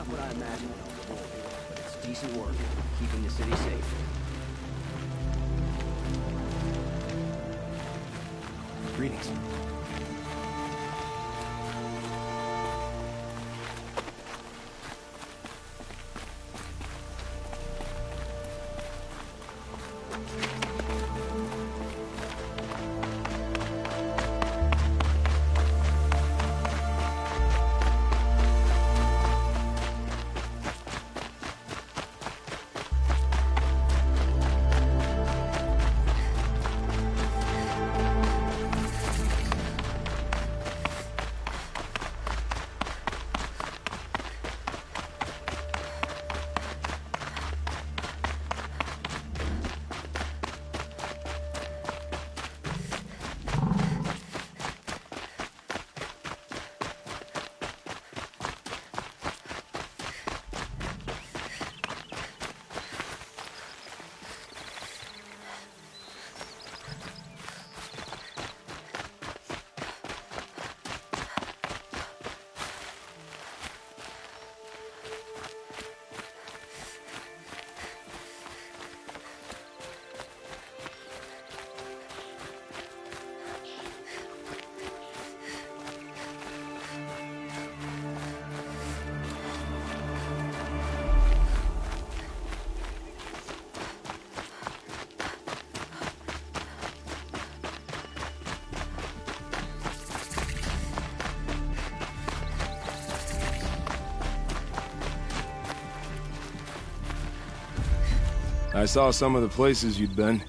not what I imagined it will be, but it's decent work, keeping the city safe. Greetings. I saw some of the places you'd been.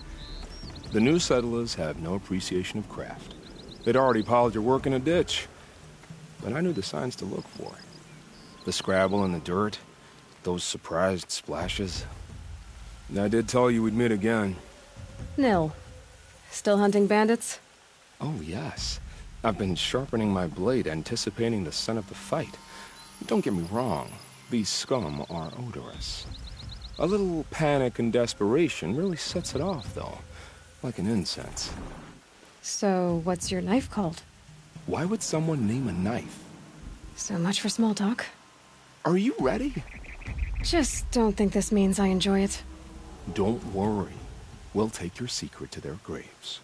The new settlers have no appreciation of craft. They'd already piled your work in a ditch. But I knew the signs to look for. The scrabble in the dirt, those surprised splashes. And I did tell you we'd meet again. Nil. Still hunting bandits? Oh, yes. I've been sharpening my blade, anticipating the scent of the fight. Don't get me wrong. These scum are odorous. A little panic and desperation really sets it off, though. Like an incense. So, what's your knife called? Why would someone name a knife? So much for small talk. Are you ready? Just don't think this means I enjoy it. Don't worry. We'll take your secret to their graves.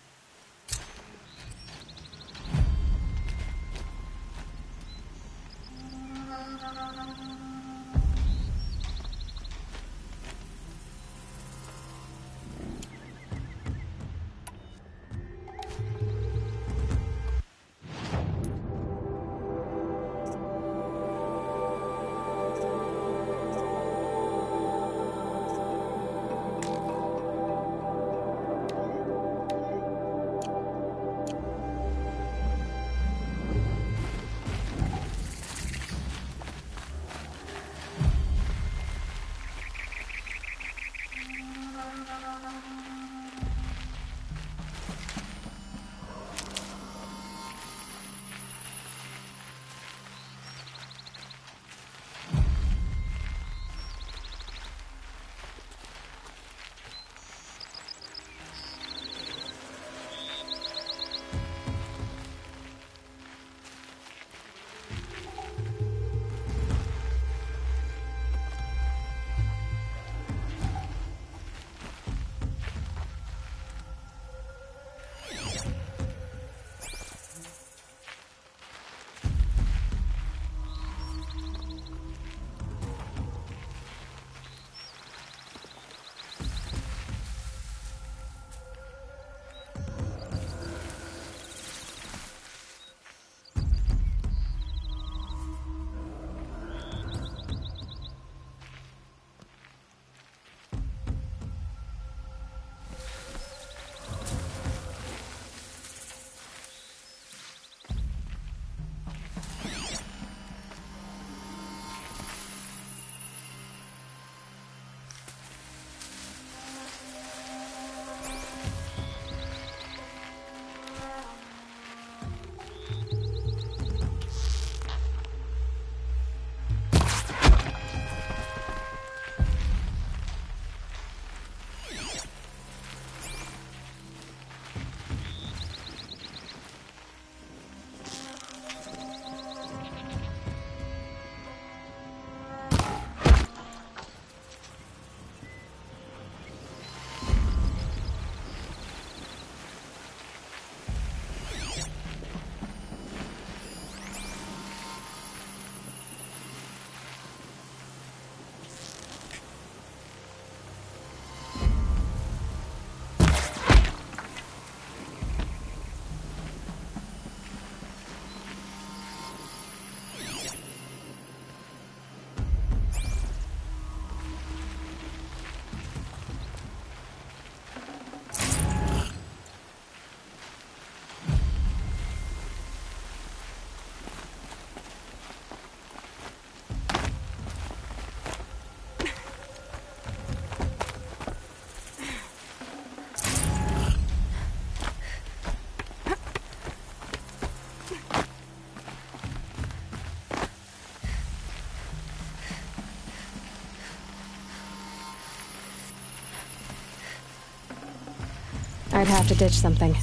I'd have to ditch something.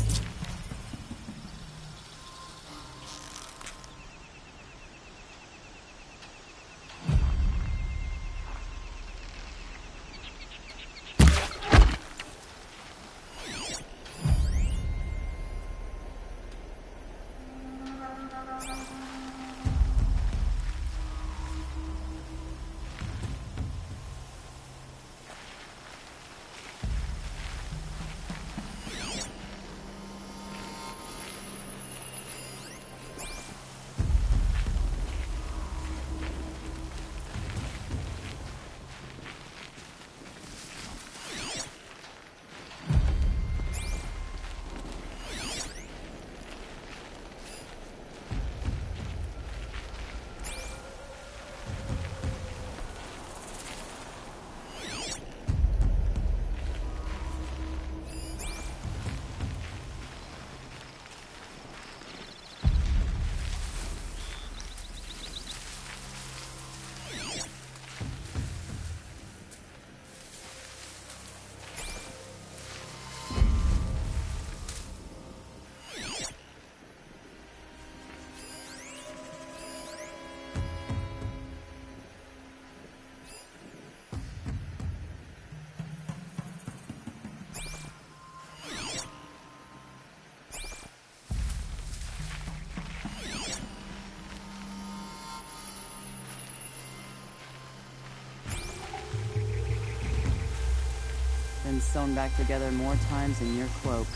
Been sewn back together more times than your cloak.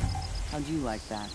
How'd you like that?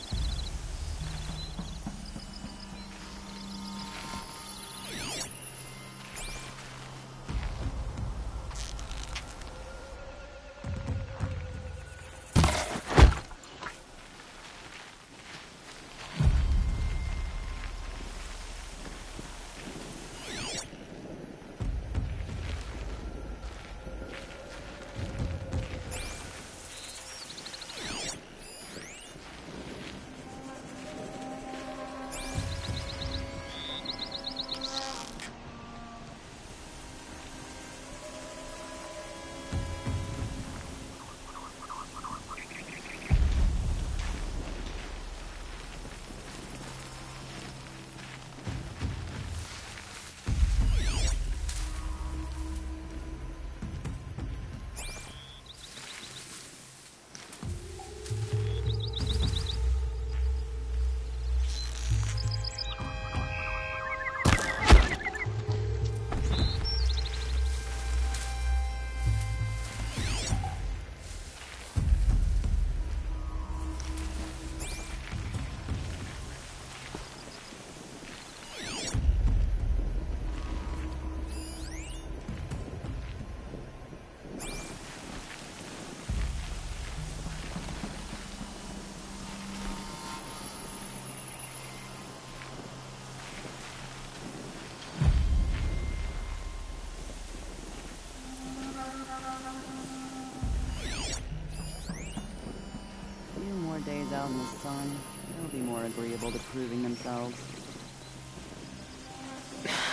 Days out in the sun, they'll be more agreeable to proving themselves.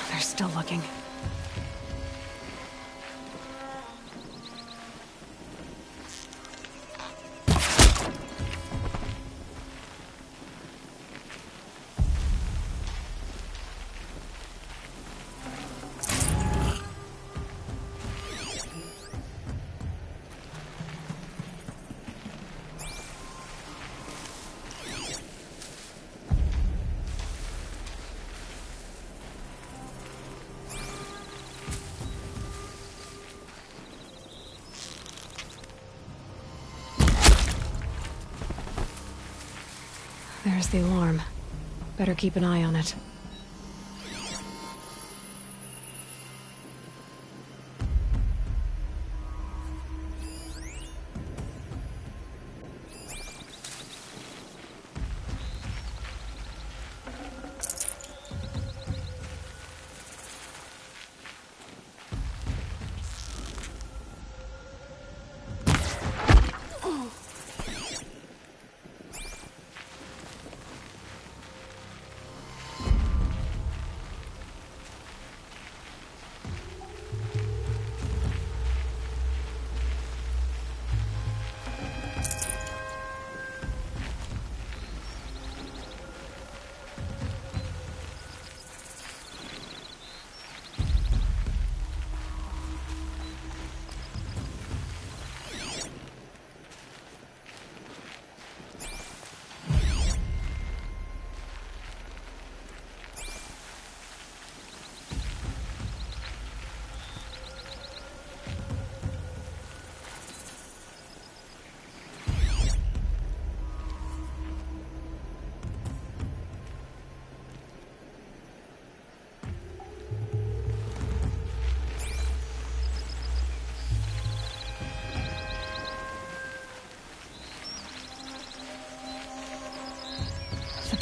They're still looking. There's the alarm. Better keep an eye on it.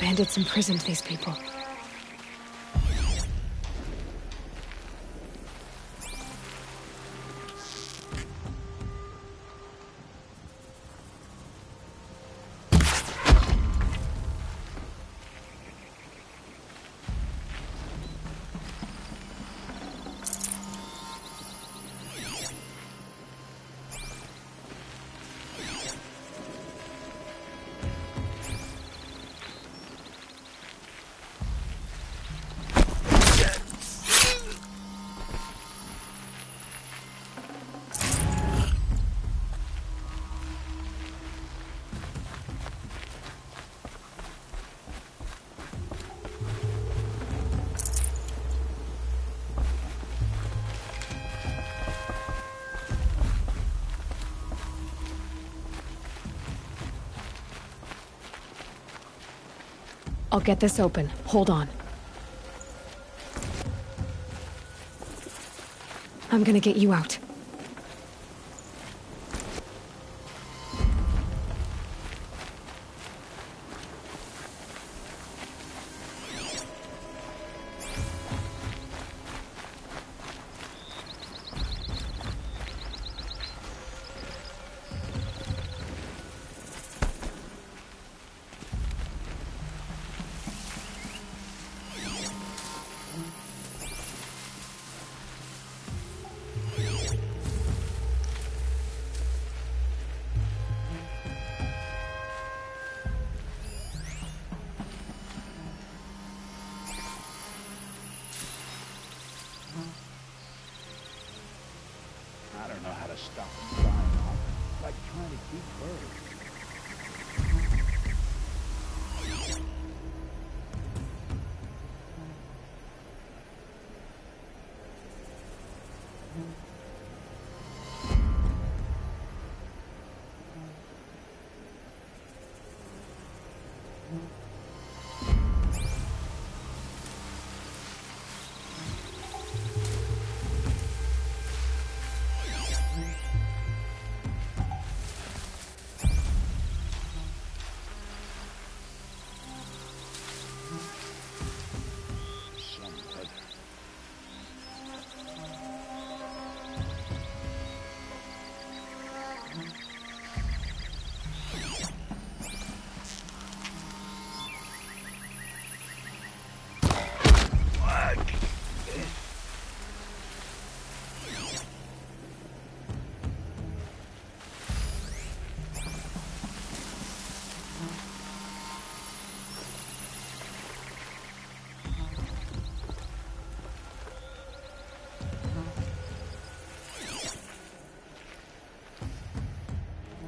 bandits imprisoned these people. I'll get this open. Hold on. I'm gonna get you out. I don't know how to stop it flying off. Like trying to keep birds.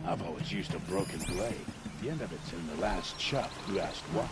I've always used a broken blade. The end of it's in the last chuck. You asked why.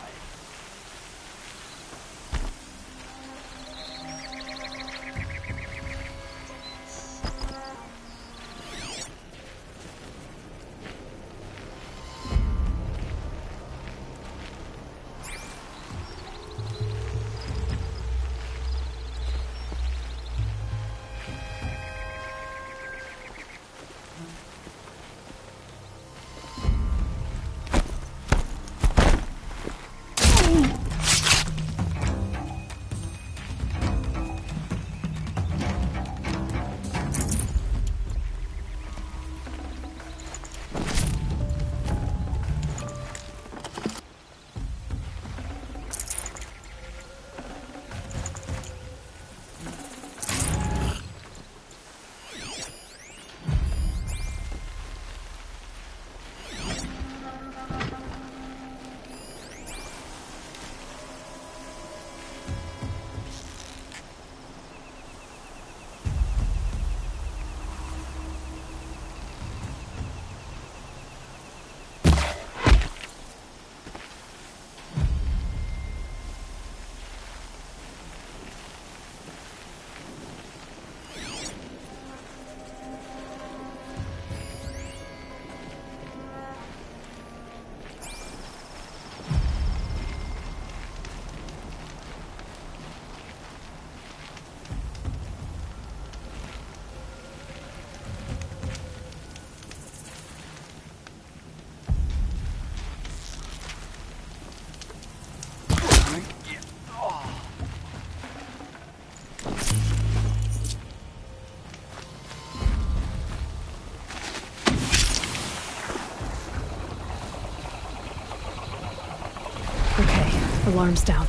Alarm's down.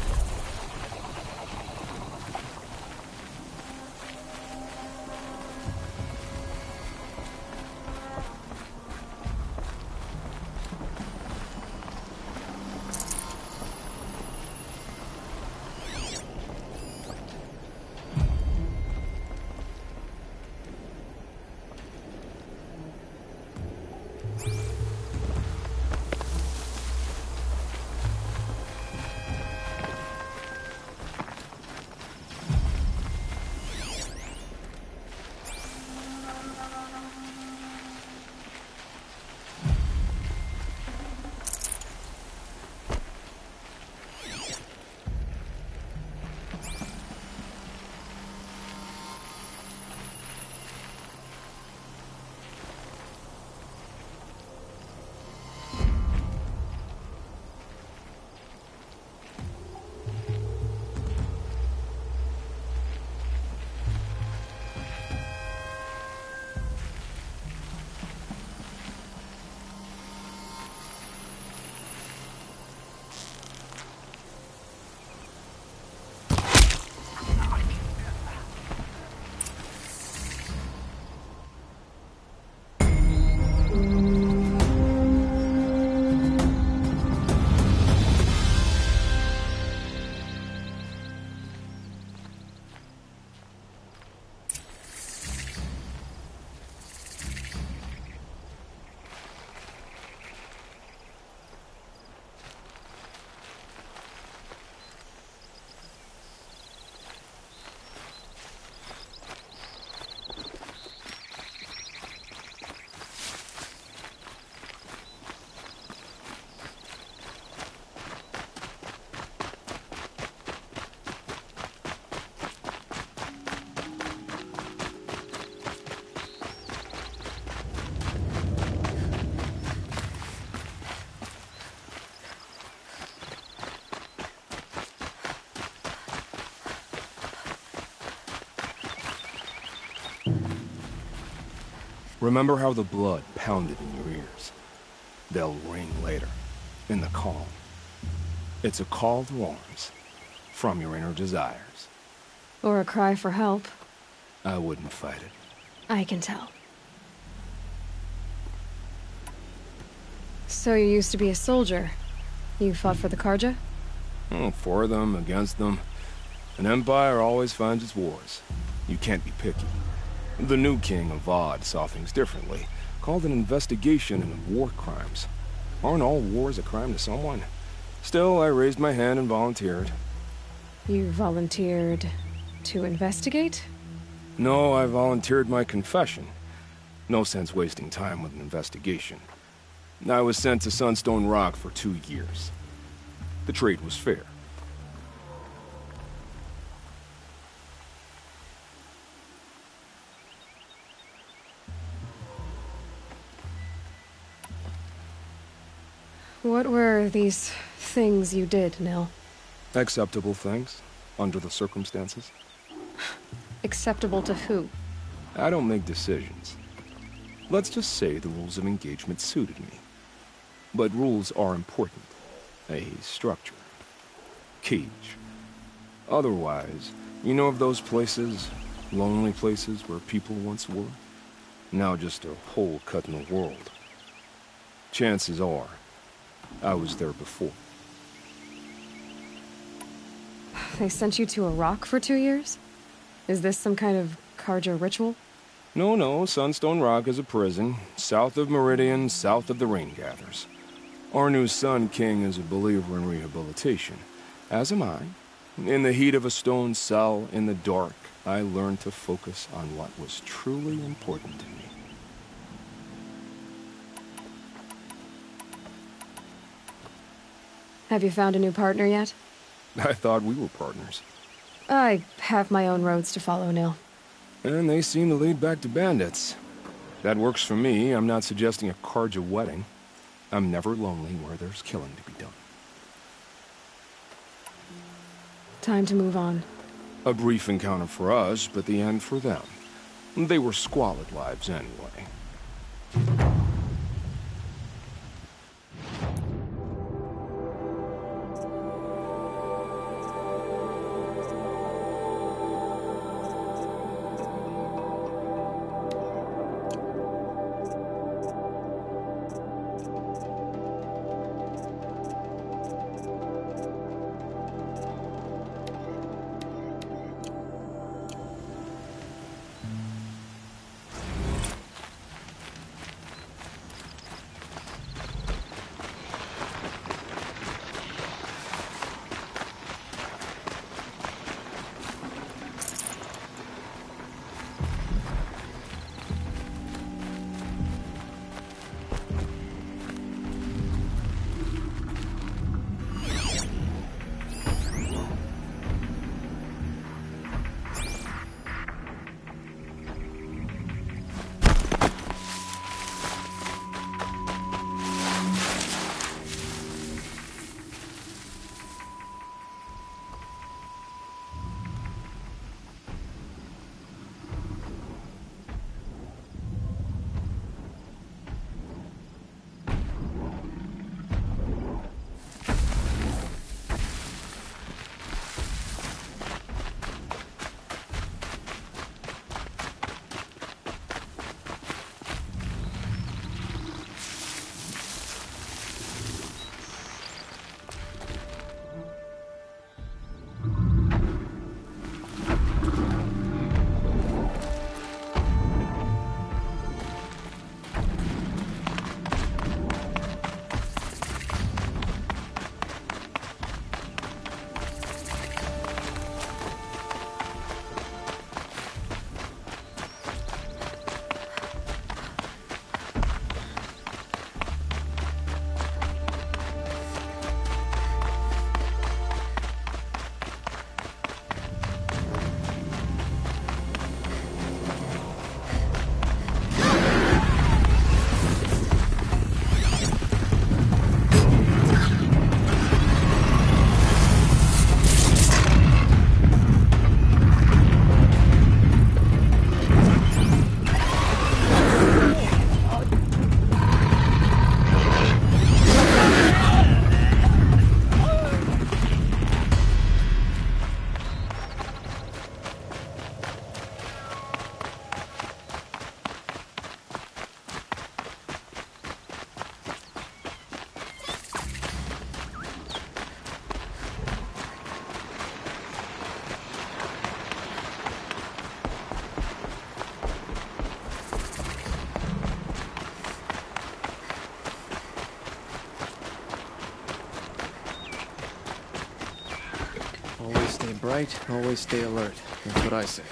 Remember how the blood pounded in your ears? They'll ring later, in the calm. It's a call to arms, from your inner desires. Or a cry for help. I wouldn't fight it. I can tell. So you used to be a soldier. You fought for the Carja? Oh, for them, against them. An empire always finds its wars. You can't be picky. The new king of Vod saw things differently. Called an investigation into war crimes. Aren't all wars a crime to someone? Still, I raised my hand and volunteered. You volunteered to investigate? No, I volunteered my confession. No sense wasting time with an investigation. I was sent to Sunstone Rock for 2 years. The trade was fair. What were these things you did, Nil? Acceptable things, under the circumstances. Acceptable to who? I don't make decisions. Let's just say the rules of engagement suited me. But rules are important. A structure. Cage. Otherwise, you know of those places, lonely places where people once were? Now just a hole cut in the world. Chances are, I was there before. They sent you to a rock for 2 years? Is this some kind of Carja ritual? No, Sunstone Rock is a prison, south of Meridian, south of the Rain Gathers. Our new Sun King is a believer in rehabilitation, as am I. In the heat of a stone cell, in the dark, I learned to focus on what was truly important to me. Have you found a new partner yet? I thought we were partners. I have my own roads to follow, Nil. And they seem to lead back to bandits. That works for me. I'm not suggesting a Carja wedding. I'm never lonely where there's killing to be done. Time to move on. A brief encounter for us, but the end for them. They were squalid lives anyway. bright, always stay alert. That's what I say.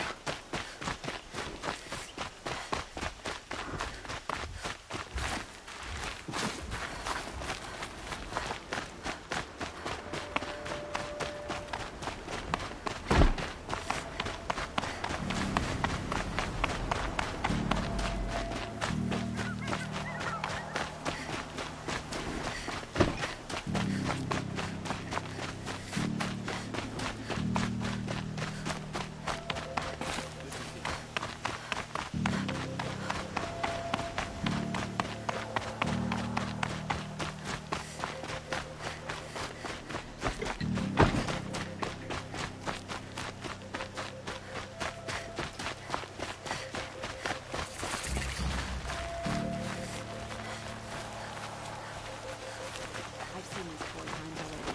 I've seen this 4 times already.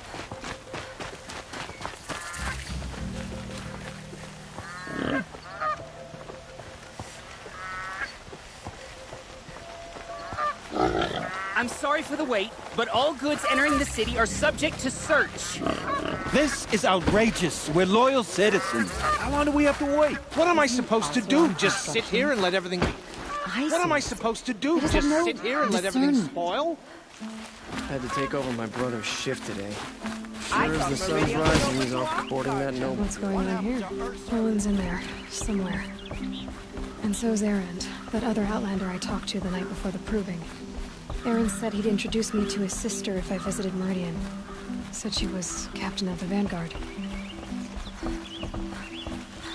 I'm sorry for the wait, but all goods entering the city are subject to search. This is outrageous. We're loyal citizens. How long do we have to wait? What am I supposed to do? Just sit here and let everything... What am I supposed to do? Just sit here and let everything spoil? Had to take over my brother's shift today. I Sure as thought the sun's Meridian was rising, he's off boarding that noble. What's going on here? Roland's in there, somewhere. And so's Erend, that other Outlander I talked to the night before the proving. Erend said he'd introduce me to his sister if I visited Meridian. Said she was captain of the Vanguard.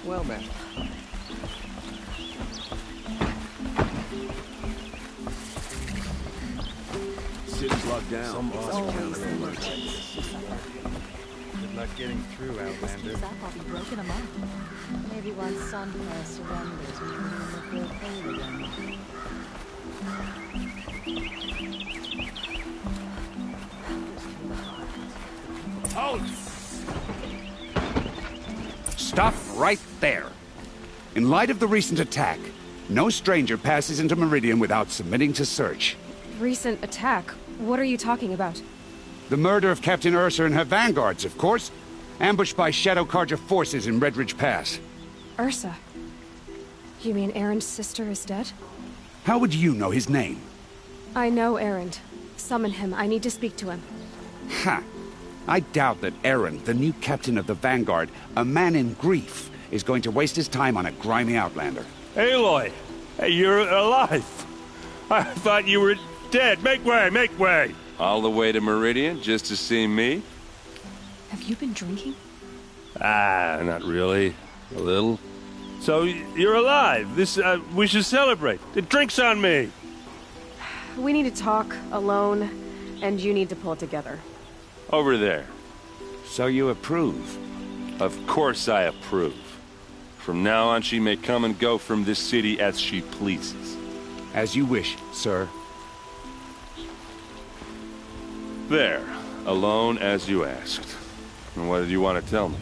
Well, man. City's locked down. Some boss Always counter. emergencies. Good luck getting through, Outlander. Keeps up, I'll be broken a month. Maybe once Sunfire surrenders, we can look real cold again. Stop right there. In light of the recent attack, no stranger passes into Meridian without submitting to search. Recent attack? What are you talking about? The murder of Captain Ursa and her vanguards, of course. Ambushed by Shadow Carja forces in Redridge Pass. Ursa? You mean Erend's sister is dead? How would you know his name? I know Erend. Summon him. I need to speak to him. Ha! I doubt that Erend, the new captain of the Vanguard, a man in grief, is going to waste his time on a grimy outlander. Aloy! Hey, you're alive! I thought you were dead. Make way, make way! All the way to Meridian just to see me? Have you been drinking? Ah, not really. A little. So, you're alive. We should celebrate. The drink's on me! We need to talk, alone, and you need to pull it together. Over there. So you approve? Of course I approve. From now on, she may come and go from this city as she pleases. As you wish, sir. There. Alone as you asked. And what did you want to tell me?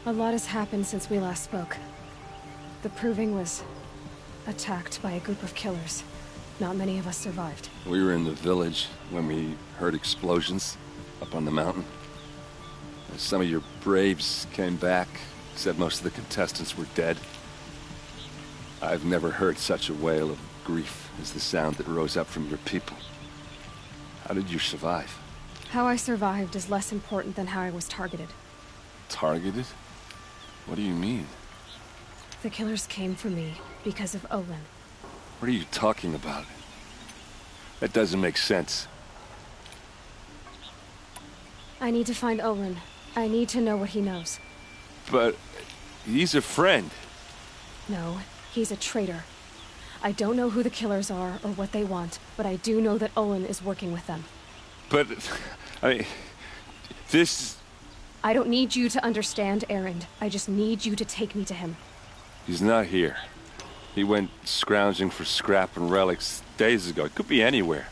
A lot has happened since we last spoke. The Proving was attacked by a group of killers. Not many of us survived. We were in the village when we heard explosions up on the mountain. Some of your braves came back, said most of the contestants were dead. I've never heard such a wail of grief as the sound that rose up from your people. How did you survive? How I survived is less important than how I was targeted. Targeted? What do you mean? The killers came for me because of Olin. What are you talking about? That doesn't make sense. I need to find Olin. I need to know what he knows. But he's a friend. No, he's a traitor. I don't know who the killers are or what they want, but I do know that Olin is working with them. But, I mean, this... I don't need you to understand, Erend. I just need you to take me to him. He's not here. He went scrounging for scrap and relics days ago. It could be anywhere.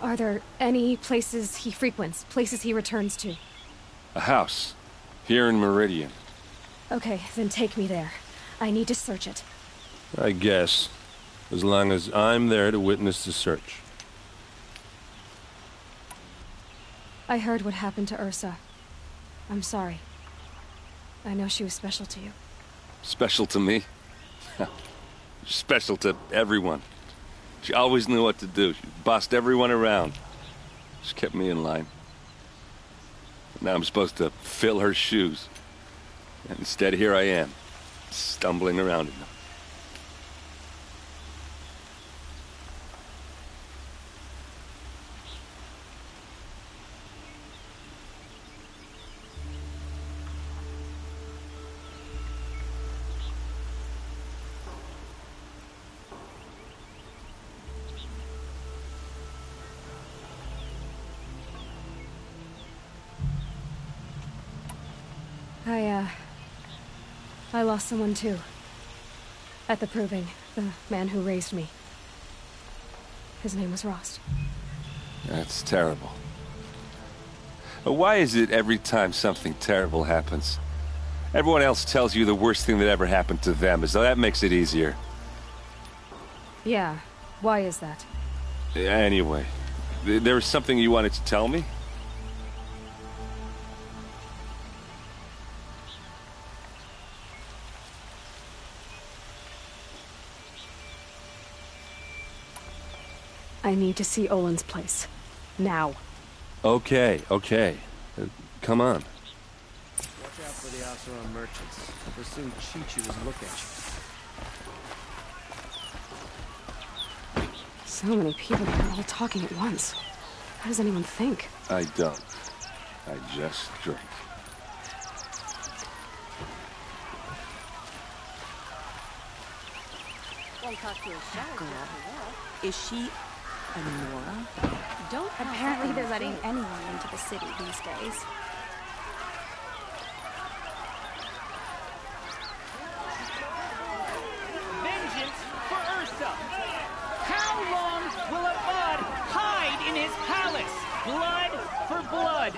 Are there any places he frequents, places he returns to? A house. Here in Meridian. Okay, then take me there. I need to search it. I guess. As long as I'm there to witness the search. I heard what happened to Ursa. I'm sorry. I know she was special to you. Special to me? Special to everyone. She always knew what to do. She bossed everyone around. She kept me in line. Now I'm supposed to fill her shoes. And instead, here I am, stumbling around in them. I lost someone too. At the Proving, the man who raised me. His name was Rost. That's terrible. But why is it every time something terrible happens, everyone else tells you the worst thing that ever happened to them, as though that makes it easier? Yeah, why is that? Anyway, there was something you wanted to tell me? I need to see Olin's place. Now. Okay. Come on. Watch out for the Oseram merchants. They'll soon cheat you and look at you. So many people here, all talking at once. How does anyone think? I don't. I just drink. That girl. Is she a Nora? Apparently they're letting anyone into the city these days. Vengeance for Ursa! How long will a bud hide in his palace? Blood for blood.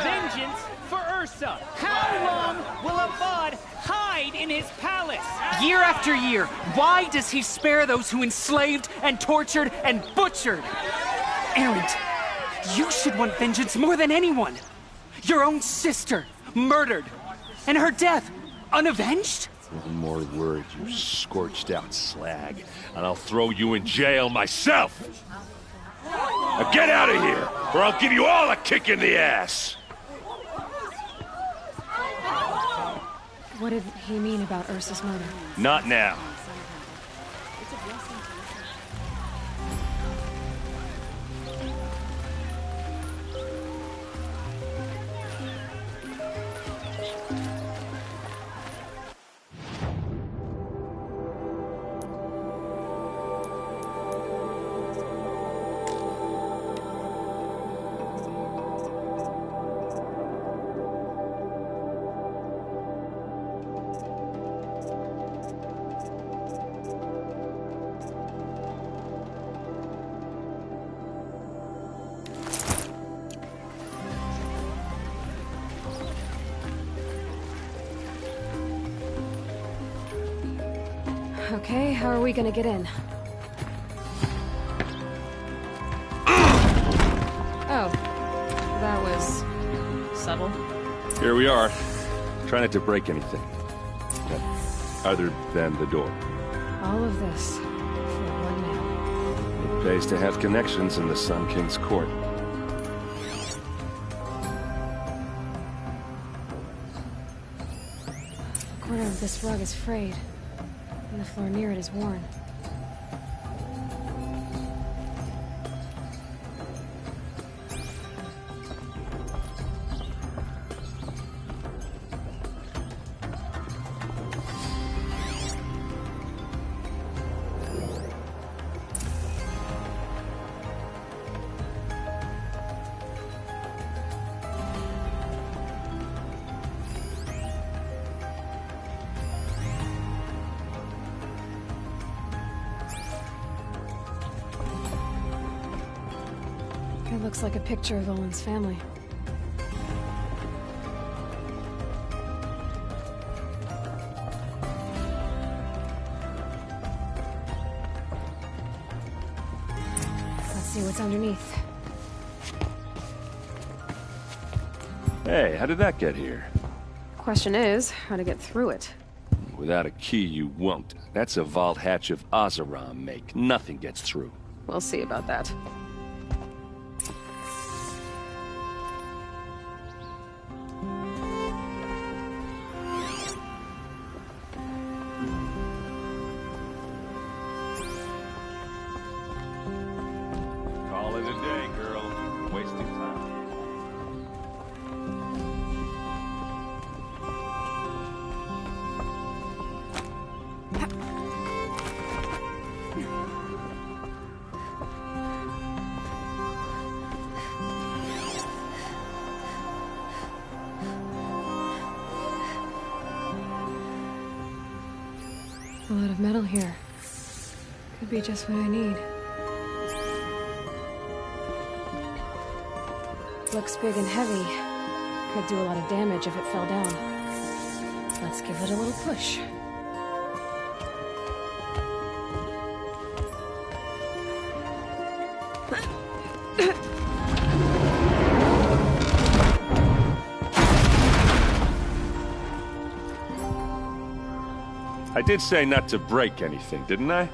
Vengeance for Ursa! How long will a bud hide in his palace? Year after year, why does he spare those who enslaved and tortured and butchered? Erend, you should want vengeance more than anyone. Your own sister, murdered. And her death, unavenged? One more word, you scorched-out slag, and I'll throw you in jail myself! Now get out of here, or I'll give you all a kick in the ass! What did he mean about Ursa's murder? Not now. Okay, how are we gonna get in? Oh, that was subtle. Here we are. Try not to break anything. Other than the door. All of this for one man. It pays to have connections in the Sun King's court. A corner of this rug is frayed, and the floor near it is worn. It looks like a picture of Olin's family. Let's see what's underneath. Hey, how did that get here? Question is, how to get through it. Without a key, you won't. That's a vault hatch of Oseram make. Nothing gets through. We'll see about that. Call it a day, girl. Wasting time. A lot of metal here. Could be just what I need. Looks big and heavy. Could do a lot of damage if it fell down. Let's give it a little push. I did say not to break anything, didn't I?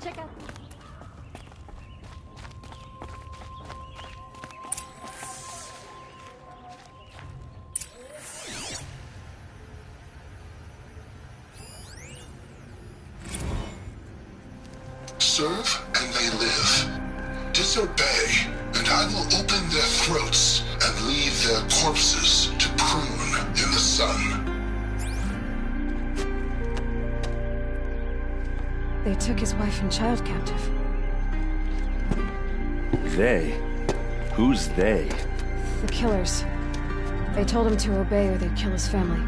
Check out. Serve and they live. Disobey, and I will open their throats and leave their corpses to prune in the sun. They took his wife and child captive. They? Who's they? The killers. They told him to obey or they'd kill his family.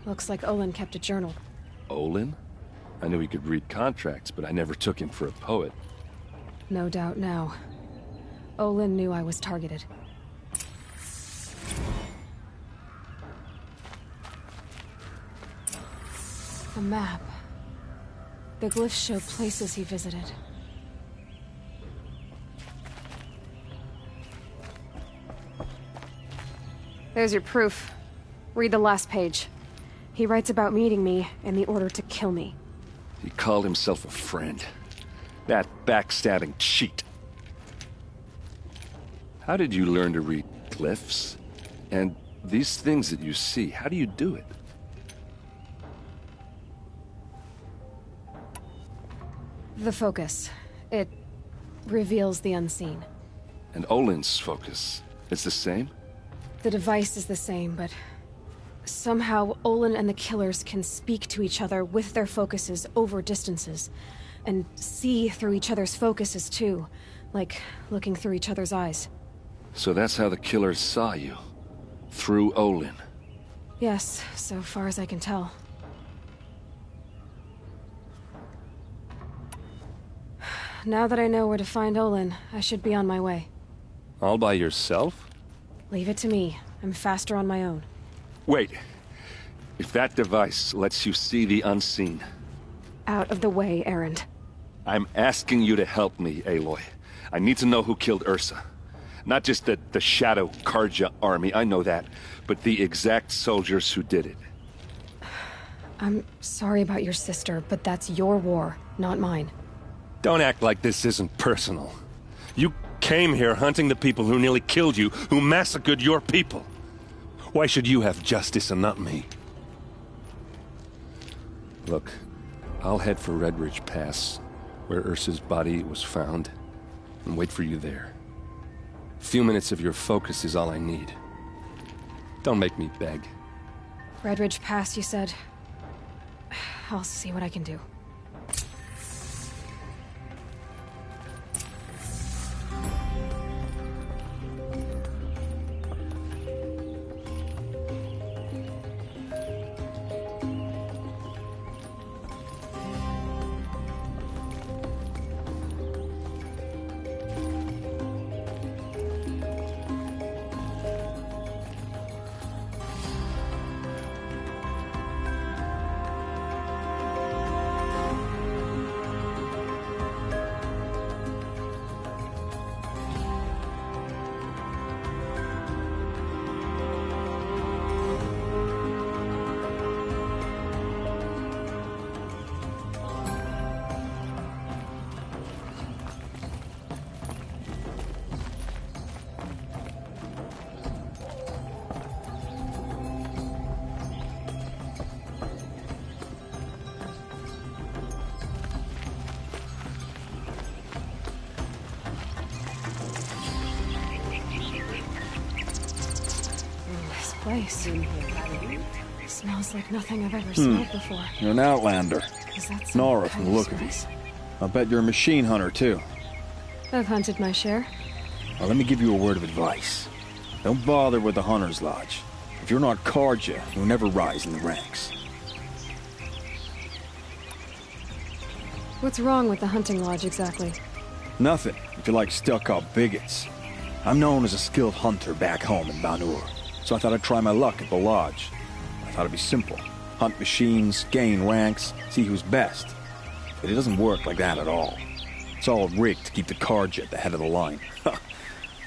Looks like Olin kept a journal. Olin? I knew he could read contracts, but I never took him for a poet. No doubt now. Olin knew I was targeted. A map. The glyphs show places he visited. There's your proof. Read the last page. He writes about meeting me and the order to kill me. He called himself a friend. That backstabbing cheat. How did you learn to read glyphs? And these things that you see, how do you do it? The focus. It reveals the unseen. And Olin's focus is the same? The device is the same, but somehow Olin and the killers can speak to each other with their focuses over distances, and see through each other's focuses too, like looking through each other's eyes. So that's how the killers saw you? Through Olin? Yes, so far as I can tell. Now that I know where to find Olin, I should be on my way. All by yourself? Leave it to me. I'm faster on my own. Wait. If that device lets you see the unseen... Out of the way, Erend. I'm asking you to help me, Aloy. I need to know who killed Ursa. Not just the Shadow Karja army, I know that, but the exact soldiers who did it. I'm sorry about your sister, but that's your war, not mine. Don't act like this isn't personal. You came here hunting the people who nearly killed you, who massacred your people. Why should you have justice and not me? Look, I'll head for Redridge Pass, where Ursa's body was found, and wait for you there. A few minutes of your focus is all I need. Don't make me beg. Redridge Pass, you said? I'll see what I can do. Place. Smells like nothing I've ever smelled before. You're an outlander. Is that some Nora from kind the of look of you. spice? I'll bet you're a machine hunter, too. I've hunted my share. Now, let me give you a word of advice. Don't bother with the Hunter's Lodge. If you're not Karja, you'll never rise in the ranks. What's wrong with the hunting lodge, exactly? Nothing, if you like stuck-up bigots. I'm known as a skilled hunter back home in Banur, so I thought I'd try my luck at the lodge. I thought it'd be simple. Hunt machines, gain ranks, see who's best. But it doesn't work like that at all. It's all rigged to keep the Karja at the head of the line. I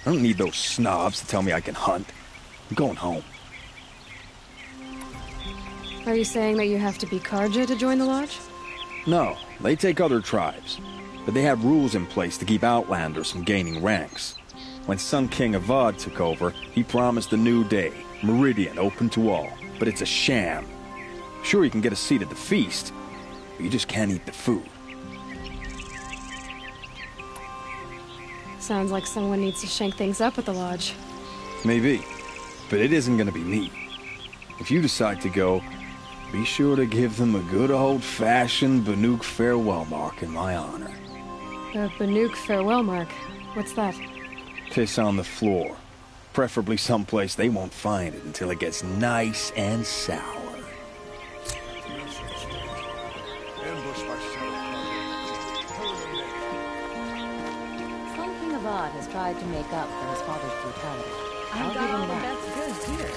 don't need those snobs to tell me I can hunt. I'm going home. Are you saying that you have to be Karja to join the lodge? No, they take other tribes. But they have rules in place to keep outlanders from gaining ranks. When Sun King Avad took over, he promised a new day, Meridian open to all. But it's a sham. Sure, you can get a seat at the feast, but you just can't eat the food. Sounds like someone needs to shake things up at the lodge. Maybe, but it isn't gonna be me. If you decide to go, be sure to give them a good old-fashioned Banuk farewell mark in my honor. A Banuk farewell mark? What's that? Piss on the floor. Preferably someplace they won't find it until it gets nice and sour. Sun King Avad has tried to make up for his father's brutality. I'll give him that. That's good here.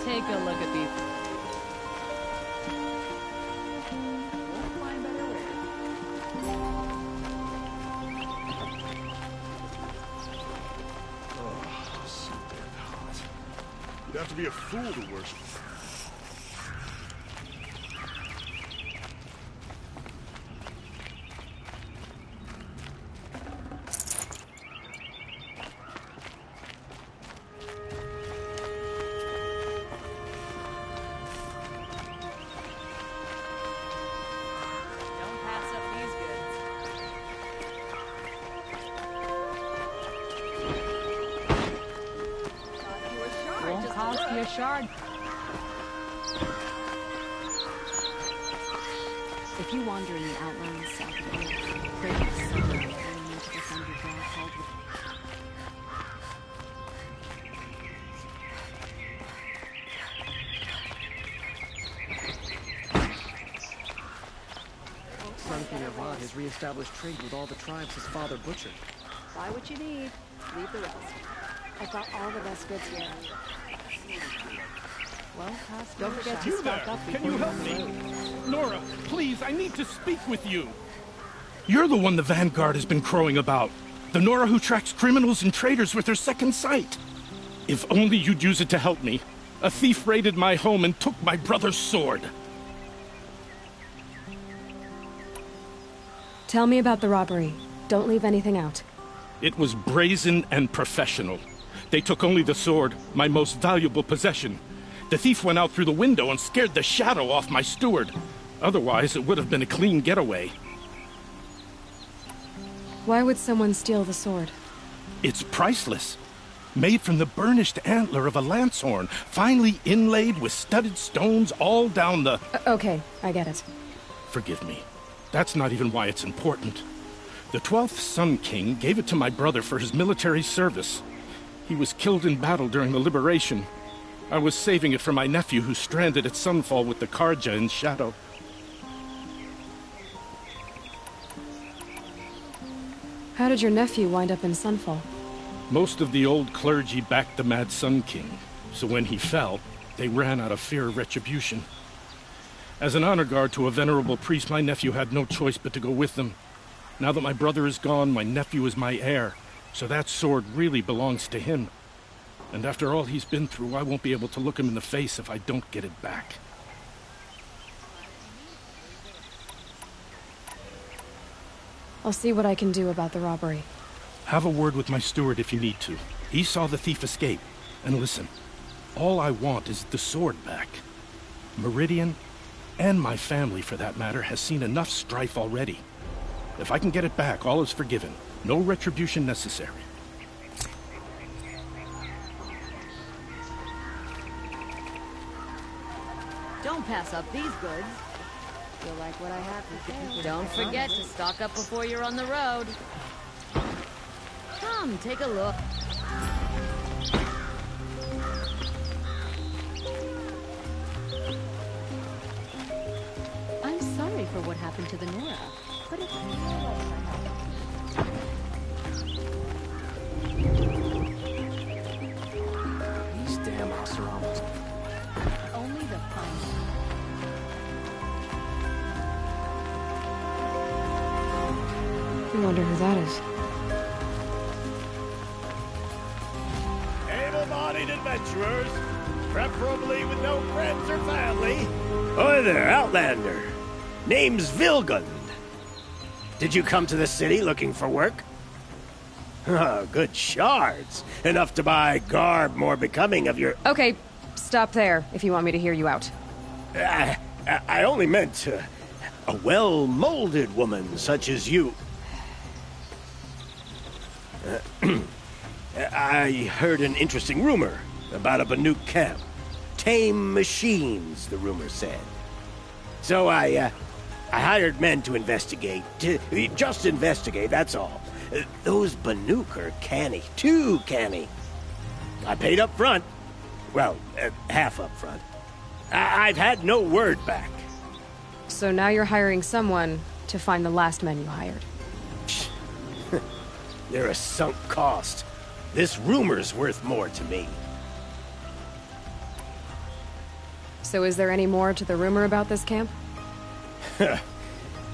Take a look at these. You'd have to be a fool to worship. Don't pass up these me a shard. If you wander in the outlands south of here, pray for the sun going into this underground cauldron. Son King Avad has reestablished trade with all the tribes his father butchered. Buy what you need, leave the rest. I've got all the best goods here. Well, pass Don't forget to You stock there! up Can before you you're help on the me? road. Nora, please, I need to speak with you. You're the one the Vanguard has been crowing about. The Nora who tracks criminals and traitors with her second sight. If only you'd use it to help me. A thief raided my home and took my brother's sword. Tell me about the robbery. Don't leave anything out. It was brazen and professional. They took only the sword, my most valuable possession. The thief went out through the window and scared the shadow off my steward. Otherwise, it would have been a clean getaway. Why would someone steal the sword? It's priceless. Made from the burnished antler of a lancehorn, finely inlaid with studded stones all down the... Okay, I get it. Forgive me. That's not even why it's important. The 12th Sun King gave it to my brother for his military service. He was killed in battle during the Liberation. I was saving it for my nephew who's stranded at Sunfall with the Karja in Shadow. How did your nephew wind up in Sunfall? Most of the old clergy backed the Mad Sun King, so when he fell, they ran out of fear of retribution. As an honor guard to a venerable priest, my nephew had no choice but to go with them. Now that my brother is gone, my nephew is my heir, so that sword really belongs to him. And after all he's been through, I won't be able to look him in the face if I don't get it back. I'll see what I can do about the robbery. Have a word with my steward if you need to. He saw the thief escape. And listen, all I want is the sword back. Meridian, and my family for that matter, has seen enough strife already. If I can get it back, all is forgiven. No retribution necessary. Don't pass up these goods. Feel like what I have for sale. Don't forget to stock up before you're on the road. Come, take a look. I'm sorry for what happened to the Nora, but it's These damn Osiramos. only the fun. I wonder who that is. Able-bodied adventurers, preferably with no friends or family. Hi there, Outlander. Name's Vilgund. Did you come to the city looking for work? Oh, good shards. Enough to buy garb more becoming of your... Okay, stop there if you want me to hear you out. I only meant a well-molded woman such as you. I heard an interesting rumor about a Banuk camp. Tame machines, the rumor said. So I hired men to investigate. Just investigate, that's all. Those Banuk are canny. Too canny. I paid up front. Well, half up front. I've had no word back. So now you're hiring someone to find the last men you hired. They're a sunk cost. This rumor's worth more to me. So is there any more to the rumor about this camp? The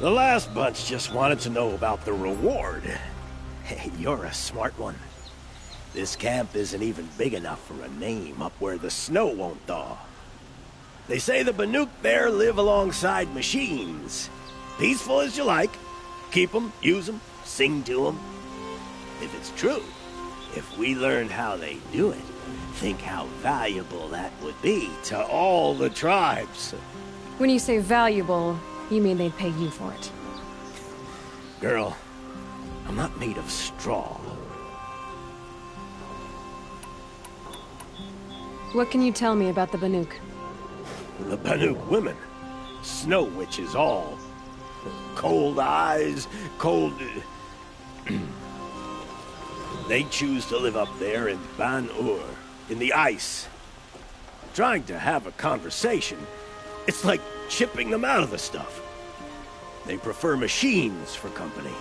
last bunch just wanted to know about the reward. Hey, you're a smart one. This camp isn't even big enough for a name up where the snow won't thaw. They say the Banuk there live alongside machines. Peaceful as you like. Keep them, use them, sing to them. If it's true, if we learned how they do it, think how valuable that would be to all the tribes. When you say valuable, you mean they'd pay you for it. Girl, I'm not made of straw. What can you tell me about the Banuk? The Banuk women. Snow witches all. Cold eyes, cold... They choose to live up there in Ban-Ur, in the ice. Trying to have a conversation, it's like chipping them out of the stuff. They prefer machines for company.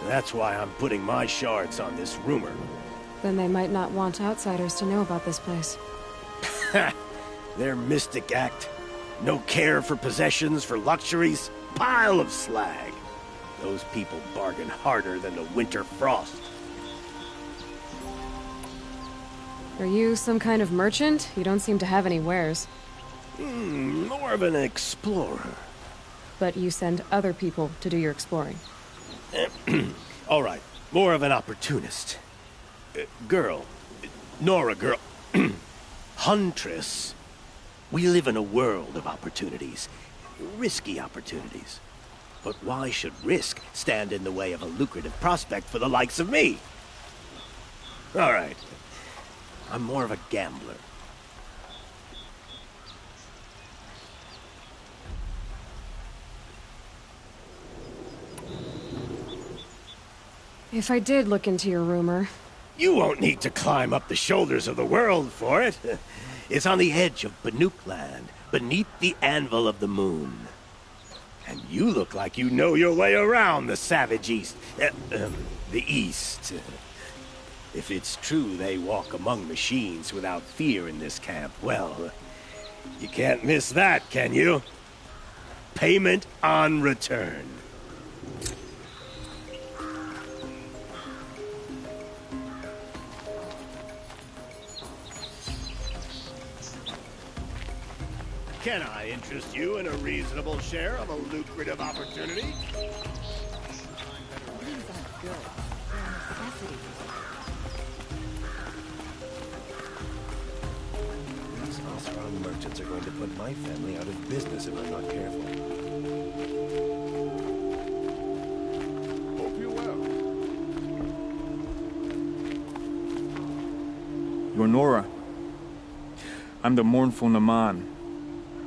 That's why I'm putting my shards on this rumor. Then they might not want outsiders to know about this place. Their mystic act. No care for possessions, for luxuries. Pile of slag. Those people bargain harder than the winter frost. Are you some kind of merchant? You don't seem to have any wares. More of an explorer. But you send other people to do your exploring. All right, more of an opportunist. Girl. Nora girl. Huntress. We live in a world of opportunities. Risky opportunities. But why should risk stand in the way of a lucrative prospect for the likes of me? All right. I'm more of a gambler. If I did look into your rumor... You won't need to climb up the shoulders of the world for it. It's on the edge of Banuk land, beneath the anvil of the moon. And you look like you know your way around the savage east. The east. If it's true they walk among machines without fear in this camp, well, you can't miss that, can you? Payment on return. Can I interest you in a reasonable share of a lucrative opportunity? These aren't good. They're necessities. These Osram merchants are going to put my family out of business if I'm not careful. Hope you're well. You're Nora. I'm the mournful Naman.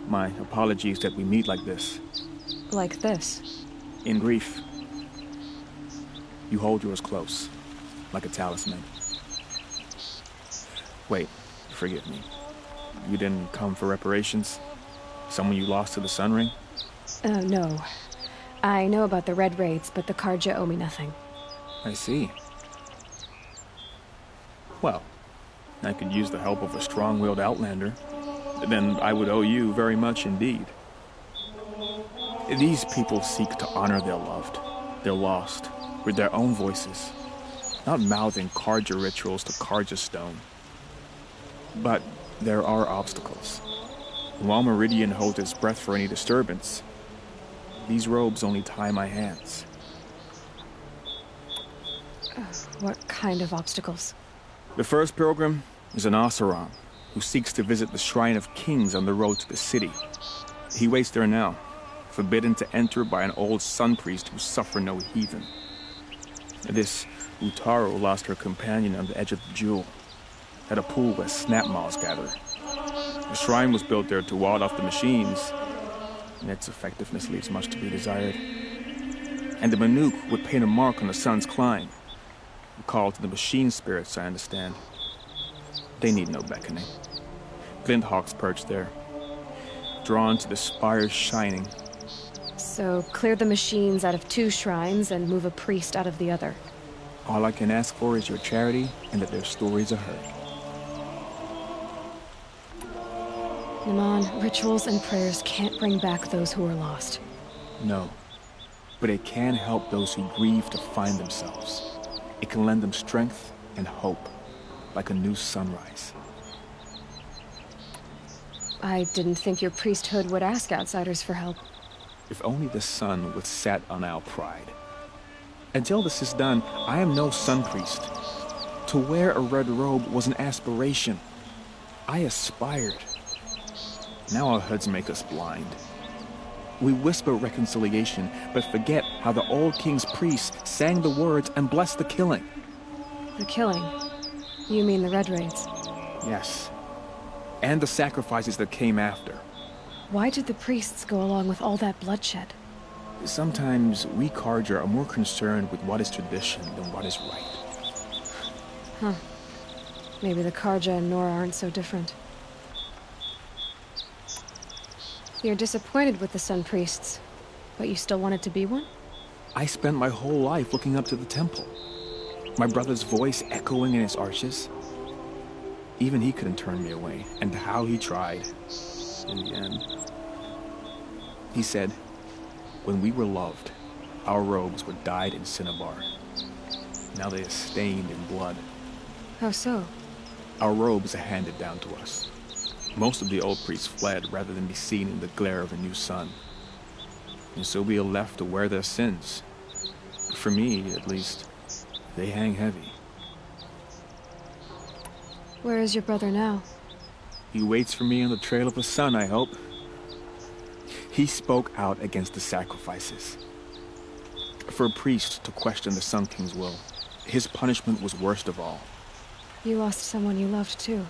My apologies that we meet like this. Like this? In grief. You hold yours close, like a talisman. Wait, forgive me. You didn't come for reparations? Someone you lost to the Sun Ring? No. I know about the Red Raids, but the Carja owe me nothing. I see. Well, I could use the help of a strong-willed outlander. Then I would owe you very much indeed. These people seek to honor their loved, their lost, with their own voices, not mouthing Carja rituals to Carja stone. But there are obstacles. While Meridian holds its breath for any disturbance, these robes only tie my hands. What kind of obstacles? The first pilgrim is an Oseram, who seeks to visit the Shrine of Kings on the road to the city. He waits there now, forbidden to enter by an old sun priest who suffered no heathen. This Utaru lost her companion on the edge of the Jewel, at a pool where snap moths gather. The shrine was built there to ward off the machines, and its effectiveness leaves much to be desired. And the Banuk would paint a mark on the sun's climb, a call to the machine spirits, I understand. They need no beckoning. Glinthawks perch there, drawn to the spires shining. So clear the machines out of two shrines and move a priest out of the other. All I can ask for is your charity and that their stories are heard. Naman, rituals and prayers can't bring back those who are lost. No, but it can help those who grieve to find themselves. It can lend them strength and hope, like a new sunrise. I didn't think your priesthood would ask outsiders for help. If only the sun would set on our pride. Until this is done, I am no sun priest. To wear a red robe was an aspiration. I aspired. Now our hoods make us blind. We whisper reconciliation, but forget how the old king's priests sang the words and blessed the killing. The killing? You mean the Red Raids? Yes. and the sacrifices that came after. Why did the priests go along with all that bloodshed? Sometimes we Carja are more concerned with what is tradition than what is right. Huh. Maybe the Carja and Nora aren't so different. You're disappointed with the Sun Priests, but you still wanted to be one? I spent my whole life looking up to the temple. My brother's voice echoing in its arches. Even he couldn't turn me away, and how he tried. In the end. He said, when we were loved, our robes were dyed in cinnabar. Now they are stained in blood. How so? Our robes are handed down to us. Most of the old priests fled rather than be seen in the glare of a new sun. And so we are left to wear their sins. For me, at least, they hang heavy. Where is your brother now? He waits for me on the trail of the sun, I hope. He spoke out against the sacrifices. For a priest to question the Sun King's will, his punishment was worst of all. You lost someone you loved too.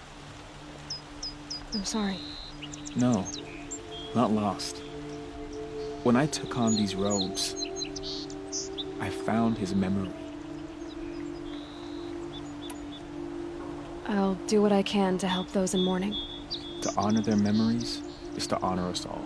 I'm sorry. No, not lost. When I took on these robes, I found his memory. I'll do what I can to help those in mourning. To honor their memories is to honor us all.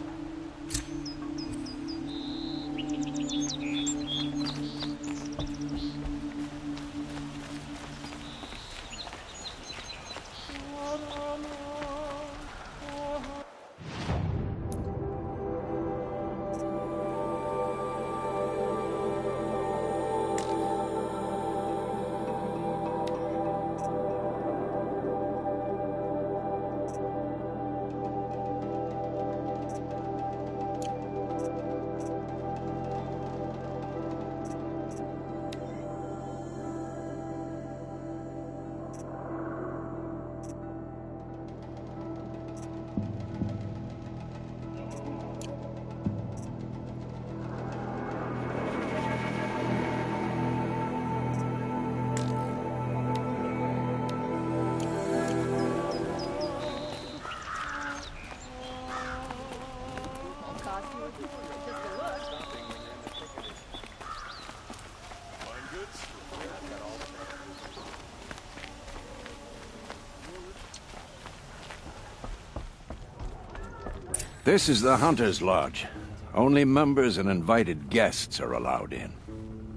This is the Hunter's Lodge. Only members and invited guests are allowed in.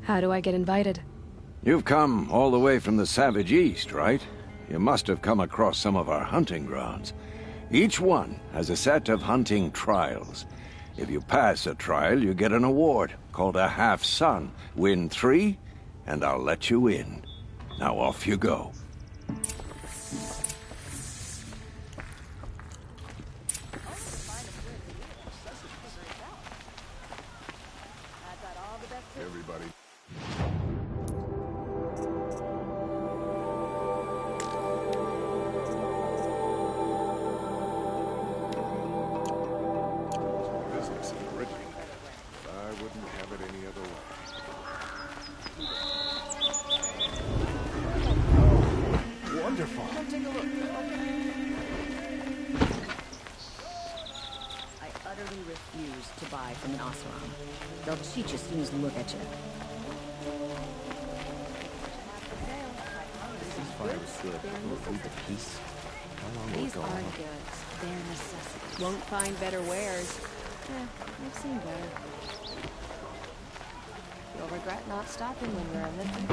How do I get invited? You've come all the way from the Savage East, right? You must have come across some of our hunting grounds. Each one has a set of hunting trials. If you pass a trial, you get an award called a half-sun. Win 3, and I'll let you in. Now off you go. Everybody. Business is original. I wouldn't have it any other way. Wonderful. Take a look. I utterly refuse to buy from an Oseram. They'll cheat you as soon as they look at you. Ceasefire was good. We'll leave the peace. How long will it These go on? aren't goods. They're necessities. Won't find better wares. I've seen better. You'll regret not stopping when you're a little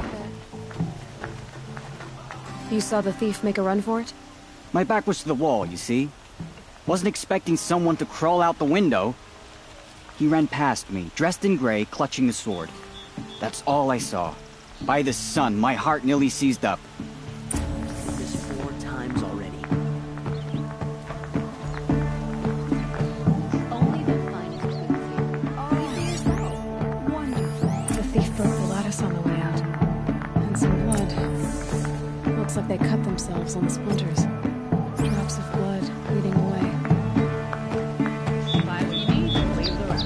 bit. You saw the thief make a run for it? My back was to the wall, you see? Wasn't expecting someone to crawl out the window. He ran past me, dressed in gray, clutching a sword. That's all I saw. By the sun, my heart nearly seized up. Did this 4 times already. Only the finest goods here. Oh, wonderful. The thief broke the lattice on the way out. And some blood. Looks like they cut themselves on the splinters. Drops of blood leading away. Buy what you need and leave the rest.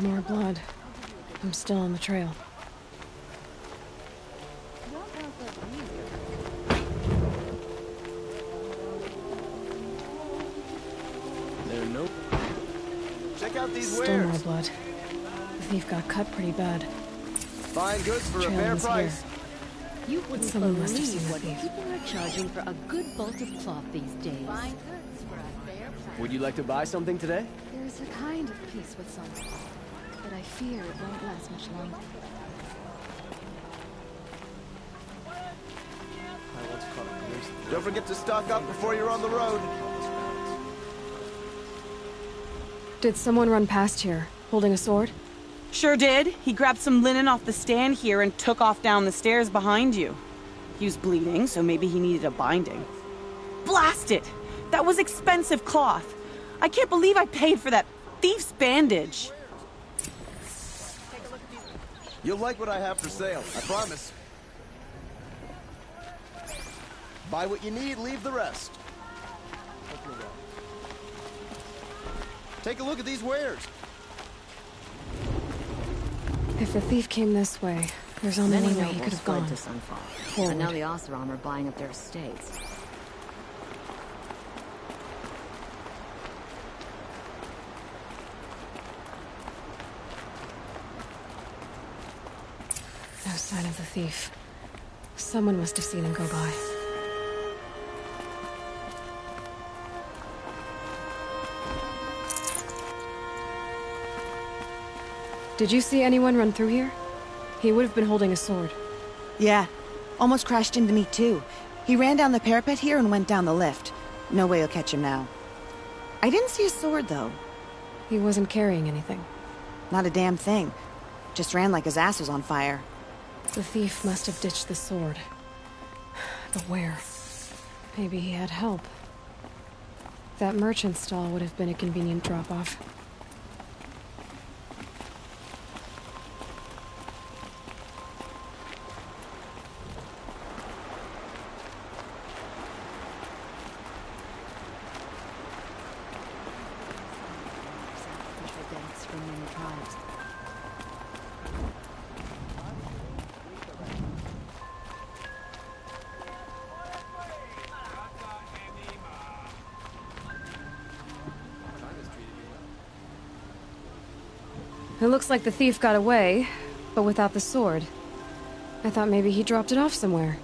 More blood. I'm still on the trail. There, nope. Check out these Still wares. more blood. The thief got cut pretty bad. Buying goods for a Trail fair was price. You wouldn't Someone must have seen believe the what thief. people are charging for a good bolt of cloth these days. Would you like to buy something today? There's a kind of peace with someone, but I fear it won't last much longer. Don't forget to stock up before you're on the road. Did someone run past here, holding a sword? Sure did. He grabbed some linen off the stand here and took off down the stairs behind you. He was bleeding, so maybe he needed a binding. Blast it! That was expensive cloth. I can't believe I paid for that thief's bandage. You'll like what I have for sale, I promise. Buy what you need, leave the rest. Take a look at these wares. If the thief came this way, there's only Many one way he nobles could have fled gone. to Sunfall, Forward. and now the Oseram are buying up their estates. No sign of the thief. Someone must have seen him go by. Did you see anyone run through here? He would have been holding a sword. Yeah. Almost crashed into me, too. He ran down the parapet here and went down the lift. No way you'll catch him now. I didn't see a sword, though. He wasn't carrying anything. Not a damn thing. Just ran like his ass was on fire. The thief must have ditched the sword. But where? Maybe he had help. That merchant stall would have been a convenient drop-off. Deaths from many tribes. It looks like the thief got away, but without the sword. I thought maybe he dropped it off somewhere.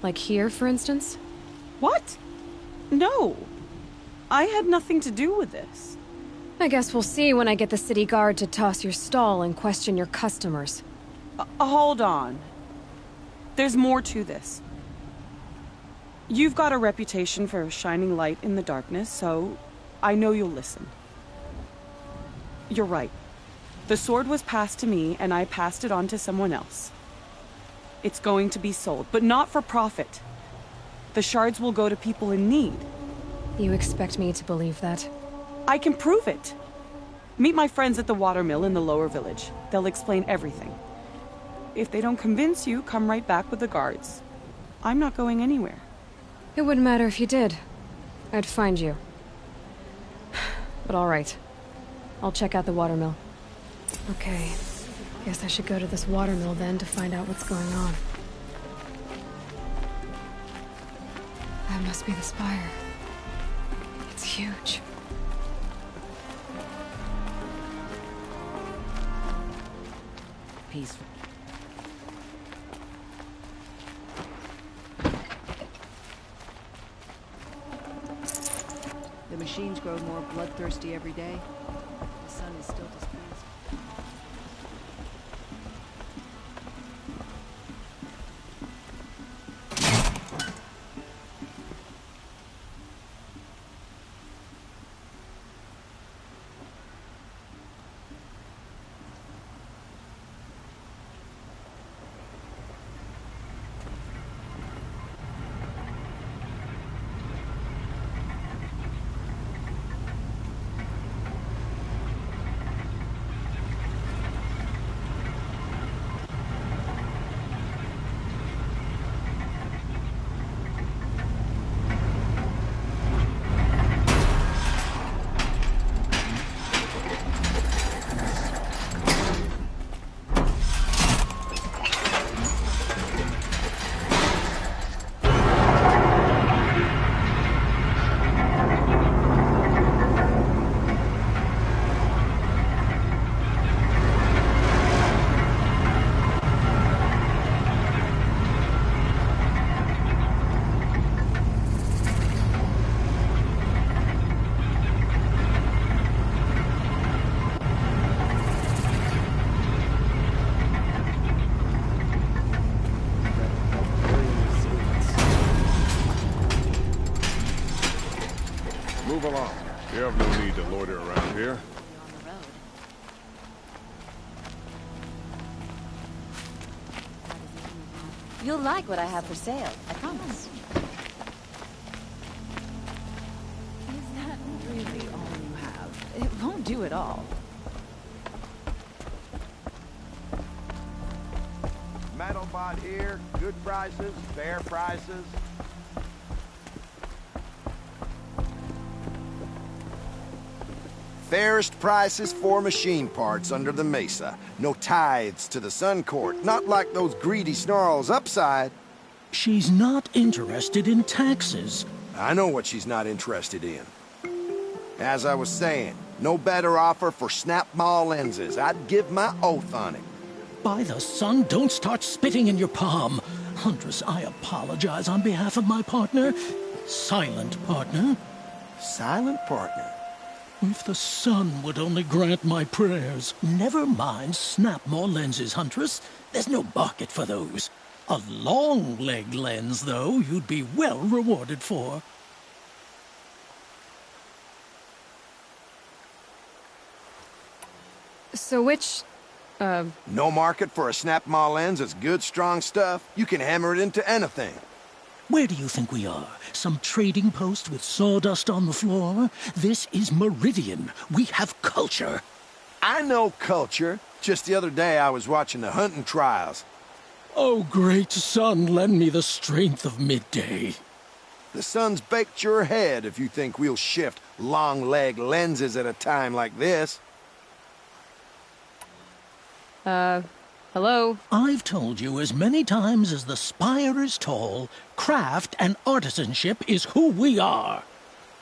Like here, for instance? What? No. I had nothing to do with this. I guess we'll see when I get the city guard to toss your stall and question your customers. Hold on. There's more to this. You've got a reputation for shining light in the darkness, so I know you'll listen. You're right. The sword was passed to me, and I passed it on to someone else. It's going to be sold, but not for profit. The shards will go to people in need. You expect me to believe that? I can prove it. Meet my friends at the watermill in the lower village. They'll explain everything. If they don't convince you, come right back with the guards. I'm not going anywhere. It wouldn't matter if you did. I'd find you. But all right. I'll check out the watermill. Okay. Guess I should go to this watermill then to find out what's going on. That must be the spire. It's huge. Peaceful. The machines grow more bloodthirsty every day. The sun is still displeased. order around here. You'll like what I have for sale, I promise. Is that really all you have? It won't do it all. Metalbot here. Good prices, fair prices. Fairest prices for machine parts under the Mesa. No tithes to the Sun Court. Not like those greedy snarls upside. She's not interested in taxes. I know what she's not interested in. As I was saying, no better offer for Snap-Maw lenses. I'd give my oath on it. By the sun, don't start spitting in your palm. Huntress, I apologize on behalf of my partner. Silent partner. Silent partner? If the sun would only grant my prayers. Never mind Snap-Maw lenses, Huntress. There's no market for those. A long-leg lens, though, you'd be well rewarded for. So which, No market for a Snap-Maw lens is good, strong stuff. You can hammer it into anything. Where do you think we are? Some trading post with sawdust on the floor? This is Meridian. We have culture. I know culture. Just the other day I was watching the hunting trials. Oh, great sun, lend me the strength of midday. The sun's baked your head if you think we'll shift long-leg lenses at a time like this. Hello? I've told you as many times as the spire is tall, craft and artisanship is who we are.